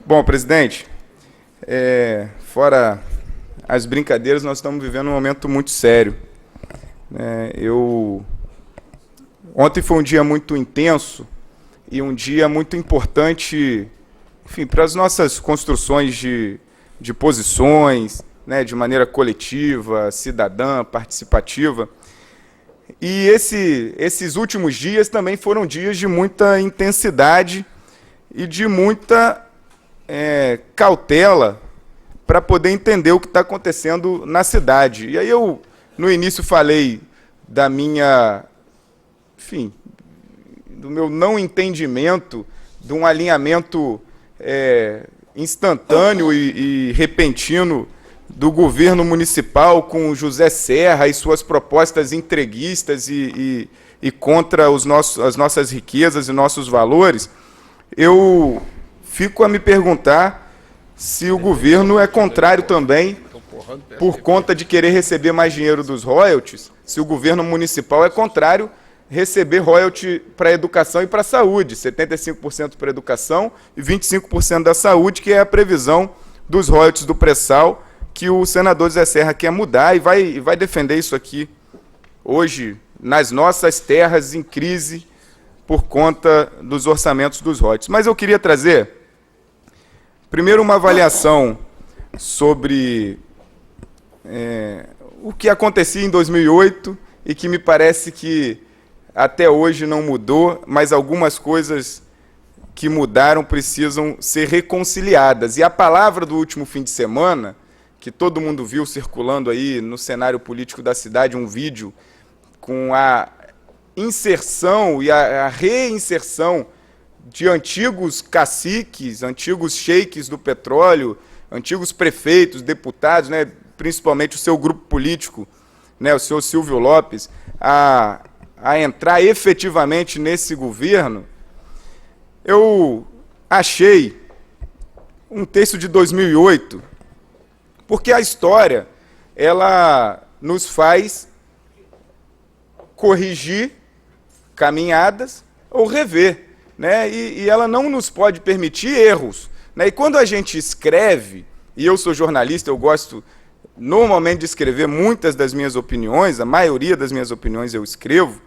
Bom, presidente, fora as brincadeiras, nós estamos vivendo um momento muito sério. Ontem foi um dia muito intenso e um dia muito importante, enfim, para as nossas construções de posições, né, de maneira coletiva, cidadã, participativa. E esses últimos dias também foram dias de muita intensidade e de muita cautela para poder entender o que está acontecendo na cidade. E aí eu, no início, falei da minha, enfim, do meu não entendimento de um alinhamento instantâneo e repentino do governo municipal com José Serra e suas propostas entreguistas e contra as nossas riquezas e nossos valores. Eu fico a me perguntar se o governo é contrário também, por conta de querer receber mais dinheiro dos royalties, se o governo municipal é contrário receber royalty para a educação e para a saúde, 75% para a educação e 25% da saúde, que é a previsão dos royalties do pré-sal, que o senador José Serra quer mudar e vai defender isso aqui hoje, nas nossas terras em crise, por conta dos orçamentos dos royalties. Mas eu queria trazer, primeiro, uma avaliação sobre o que acontecia em 2008 e que me parece que até hoje não mudou, mas algumas coisas que mudaram precisam ser reconciliadas. E a palavra do último fim de semana, que todo mundo viu circulando aí no cenário político da cidade, um vídeo com a inserção e a reinserção de antigos caciques, antigos sheiks do petróleo, antigos prefeitos, deputados, né, principalmente o seu grupo político, né, o senhor Silvio Lopes, a entrar efetivamente nesse governo. Eu achei um texto de 2008, porque a história ela nos faz corrigir caminhadas ou rever, né? E ela não nos pode permitir erros, né? E quando a gente escreve, e eu sou jornalista, eu gosto normalmente de escrever muitas das minhas opiniões, a maioria das minhas opiniões eu escrevo.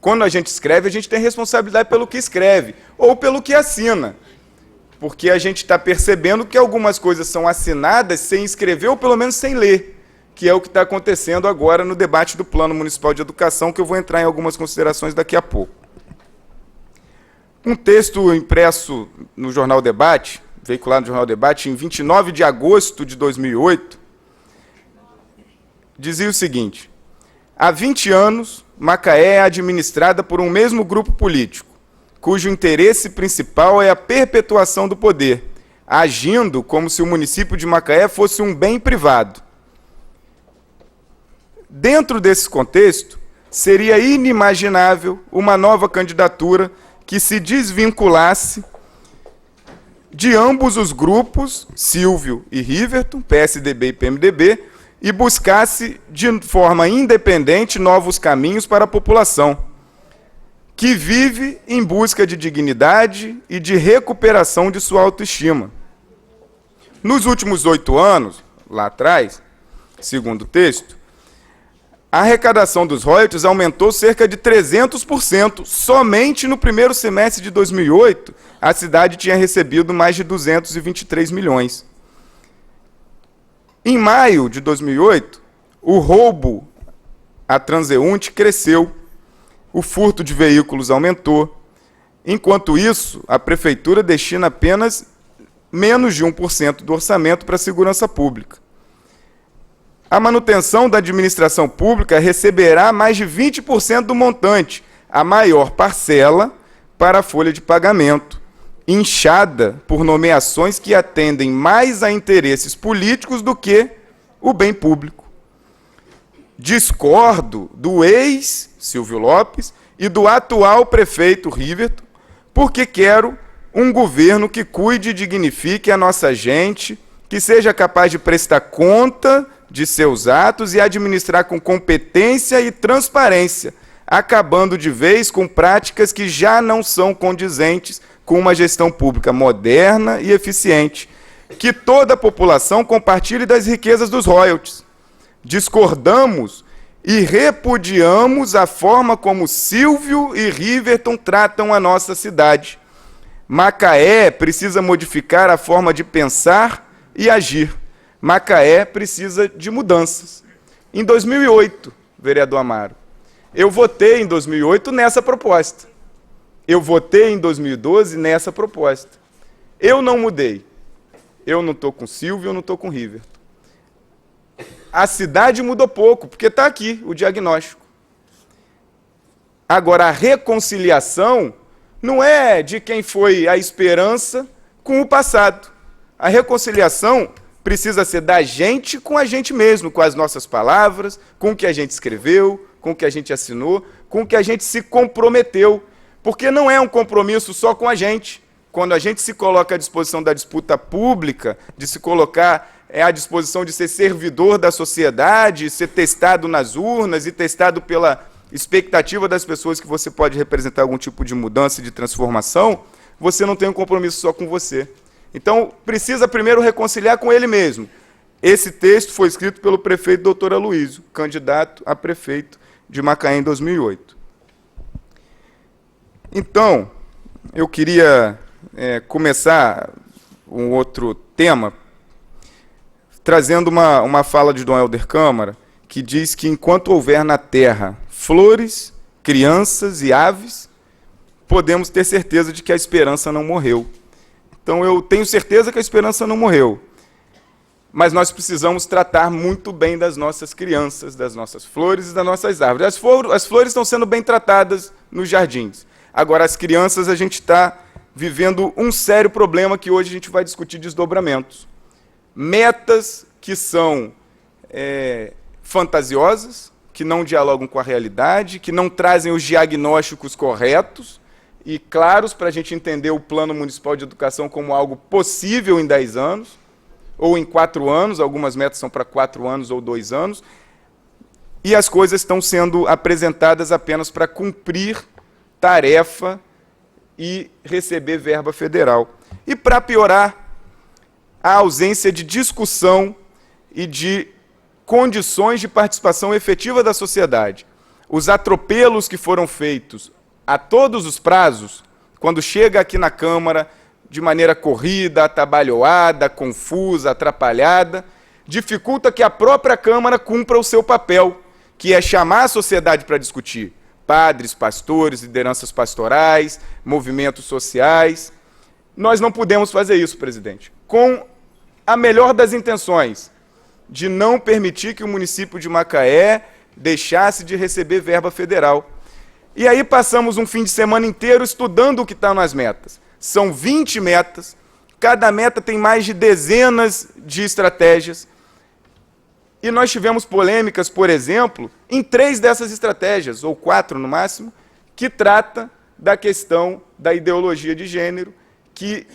Quando a gente escreve, a gente tem responsabilidade pelo que escreve, ou pelo que assina, porque a gente está percebendo que algumas coisas são assinadas sem escrever, ou pelo menos sem ler, que é o que está acontecendo agora no debate do Plano Municipal de Educação, que eu vou entrar em algumas considerações daqui a pouco. Um texto impresso no Jornal Debate, veiculado no Jornal Debate, em 29 de agosto de 2008, dizia o seguinte: há 20 anos, Macaé é administrada por um mesmo grupo político, cujo interesse principal é a perpetuação do poder, agindo como se o município de Macaé fosse um bem privado. Dentro desse contexto, seria inimaginável uma nova candidatura que se desvinculasse de ambos os grupos, Silvio e Riverton, PSDB e PMDB, e buscasse, de forma independente, novos caminhos para a população, que vive em busca de dignidade e de recuperação de sua autoestima. Nos últimos 8 anos, lá atrás, segundo o texto, a arrecadação dos royalties aumentou cerca de 300%. Somente no primeiro semestre de 2008, a cidade tinha recebido mais de 223 milhões. Em maio de 2008, o roubo a transeunte cresceu, o furto de veículos aumentou. Enquanto isso, a prefeitura destina apenas menos de 1% do orçamento para a segurança pública. A manutenção da administração pública receberá mais de 20% do montante, a maior parcela para a folha de pagamento, inchada por nomeações que atendem mais a interesses políticos do que o bem público. Discordo do ex-Silvio Lopes e do atual prefeito Riverton, porque quero um governo que cuide e dignifique a nossa gente, que seja capaz de prestar conta de seus atos e administrar com competência e transparência, acabando de vez com práticas que já não são condizentes com uma gestão pública moderna e eficiente, que toda a população compartilhe das riquezas dos royalties. Discordamos e repudiamos a forma como Silvio e Riverton tratam a nossa cidade. Macaé precisa modificar a forma de pensar e agir. Macaé precisa de mudanças. Em 2008, vereador Amaro, eu votei em 2008 nessa proposta. Eu votei em 2012 nessa proposta. Eu não mudei. Eu não estou com Silvio, eu não estou com Riverton. A cidade mudou pouco, porque está aqui o diagnóstico. Agora, a reconciliação não é de quem foi a esperança com o passado. A reconciliação precisa ser da gente com a gente mesmo, com as nossas palavras, com o que a gente escreveu, com o que a gente assinou, com o que a gente se comprometeu. Porque não é um compromisso só com a gente. Quando a gente se coloca à disposição da disputa pública, de se colocar à disposição de ser servidor da sociedade, ser testado nas urnas e testado pela expectativa das pessoas que você pode representar algum tipo de mudança e de transformação, você não tem um compromisso só com você. Então, precisa primeiro reconciliar com ele mesmo. Esse texto foi escrito pelo prefeito Dr. Aloysio, candidato a prefeito de Macaé em 2008. Então, eu queria começar um outro tema, trazendo uma fala de Dom Helder Câmara, que diz que enquanto houver na terra flores, crianças e aves, podemos ter certeza de que a esperança não morreu. Então eu tenho certeza que a esperança não morreu, mas nós precisamos tratar muito bem das nossas crianças, das nossas flores e das nossas árvores. As flores estão sendo bem tratadas nos jardins. Agora, as crianças, a gente está vivendo um sério problema que hoje a gente vai discutir desdobramentos. Metas que são fantasiosas, que não dialogam com a realidade, que não trazem os diagnósticos corretos e claros para a gente entender o Plano Municipal de Educação como algo possível em 10 anos, ou em 4 anos, algumas metas são para 4 anos ou 2 anos, e as coisas estão sendo apresentadas apenas para cumprir tarefa e receber verba federal. E, para piorar, a ausência de discussão e de condições de participação efetiva da sociedade. Os atropelos que foram feitos a todos os prazos, quando chega aqui na Câmara, de maneira corrida, atabalhoada, confusa, atrapalhada, dificulta que a própria Câmara cumpra o seu papel, que é chamar a sociedade para discutir. Padres, pastores, lideranças pastorais, movimentos sociais. Nós não podemos fazer isso, presidente, com a melhor das intenções, de não permitir que o município de Macaé deixasse de receber verba federal. E aí passamos um fim de semana inteiro estudando o que está nas metas. São 20 metas, cada meta tem mais de dezenas de estratégias. E nós tivemos polêmicas, por exemplo, em 3 dessas estratégias, ou 4 no máximo, que trata da questão da ideologia de gênero, que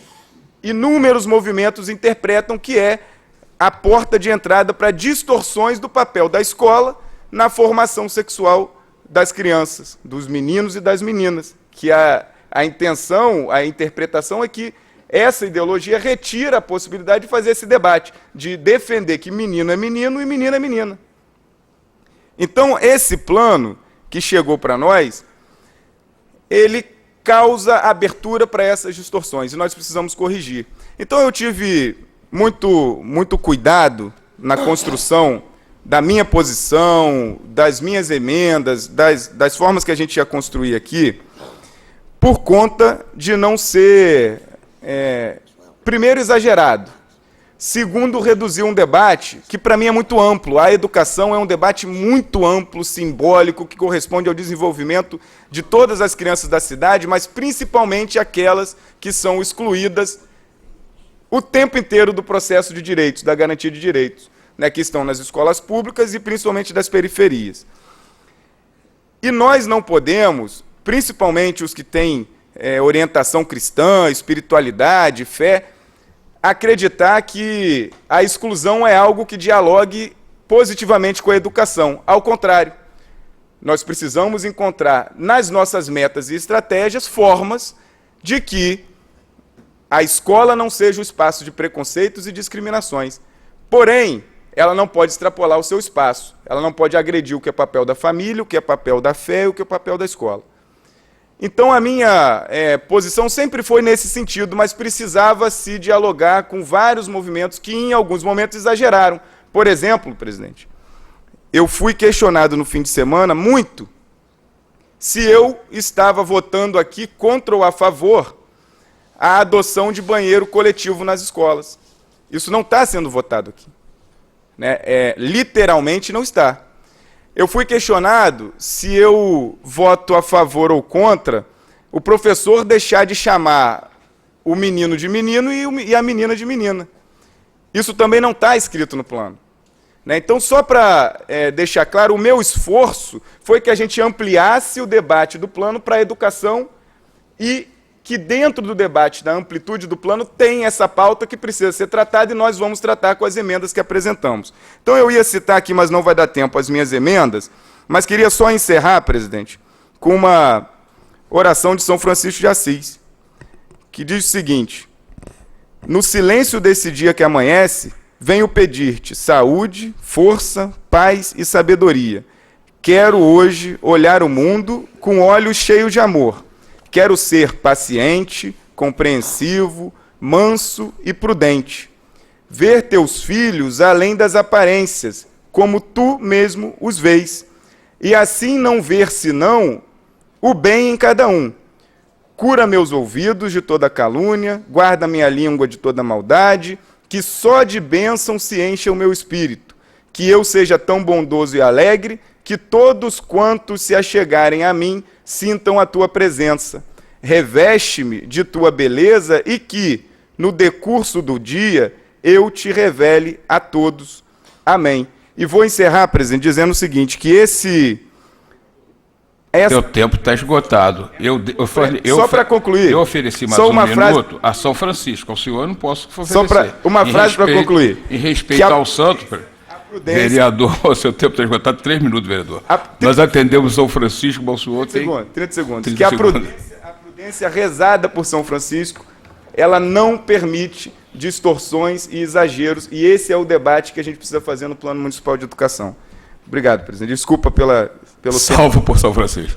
inúmeros movimentos interpretam que é a porta de entrada para distorções do papel da escola na formação sexual das crianças, dos meninos e das meninas, que a intenção, a interpretação é que essa ideologia retira a possibilidade de fazer esse debate, de defender que menino é menino e menina é menina. Então, esse plano que chegou para nós, ele causa abertura para essas distorções, e nós precisamos corrigir. Então, eu tive muito cuidado na construção da minha posição, das minhas emendas, das formas que a gente ia construir aqui, por conta de não ser, primeiro, exagerado, segundo, reduzir um debate que, para mim, é muito amplo. A educação é um debate muito amplo, simbólico, que corresponde ao desenvolvimento de todas as crianças da cidade, mas principalmente aquelas que são excluídas o tempo inteiro do processo de direitos, da garantia de direitos, né, que estão nas escolas públicas e principalmente das periferias. E nós não podemos, principalmente os que têm orientação cristã, espiritualidade, fé, acreditar que a exclusão é algo que dialogue positivamente com a educação. Ao contrário, Nós precisamos encontrar nas nossas metas e estratégias formas de que a escola não seja o espaço de preconceitos e discriminações. Porém, ela não pode extrapolar o seu espaço. Ela não pode agredir o que é papel da família, o que é papel da fé e o que é papel da escola. Então, a minha posição sempre foi nesse sentido, mas precisava se dialogar com vários movimentos que, em alguns momentos, exageraram. Por exemplo, presidente, eu fui questionado no fim de semana muito se eu estava votando aqui contra ou a favor a adoção de banheiro coletivo nas escolas. Isso não está sendo votado aqui. Né? Literalmente não está. Eu fui questionado se eu voto a favor ou contra o professor deixar de chamar o menino de menino e a menina de menina. Isso também não está escrito no plano. Né? Então, só para deixar claro, o meu esforço foi que a gente ampliasse o debate do plano para a educação e que dentro do debate da amplitude do plano tem essa pauta que precisa ser tratada e nós vamos tratar com as emendas que apresentamos. Então, eu ia citar aqui, mas não vai dar tempo, as minhas emendas, mas queria só encerrar, presidente, com uma oração de São Francisco de Assis, que diz o seguinte: no silêncio desse dia que amanhece, venho pedir-te saúde, força, paz e sabedoria. Quero hoje olhar o mundo com olhos cheios de amor. Quero ser paciente, compreensivo, manso e prudente. Ver teus filhos além das aparências, como tu mesmo os vês. E assim não ver senão o bem em cada um. Cura meus ouvidos de toda calúnia, guarda minha língua de toda maldade, que só de bênção se encha o meu espírito. Que eu seja tão bondoso e alegre, que todos quantos se achegarem a mim sintam a tua presença. Reveste-me de tua beleza e que, no decurso do dia, eu te revele a todos. Amém. E vou encerrar, presidente, dizendo o seguinte, que Seu tempo está esgotado. Só para concluir. Eu ofereci mais um minuto a São Francisco. Ao senhor eu não posso oferecer. Só uma frase para concluir. Em respeito ao santo, vereador, o seu tempo está esgotado. 3 minutos, vereador. Nós atendemos São Francisco, mas o senhor tem... 30 segundos. Que a prudência rezada por São Francisco, ela não permite distorções e exageros, e esse é o debate que a gente precisa fazer no Plano Municipal de Educação. Obrigado, presidente. Desculpa pelo Salvo por São Francisco.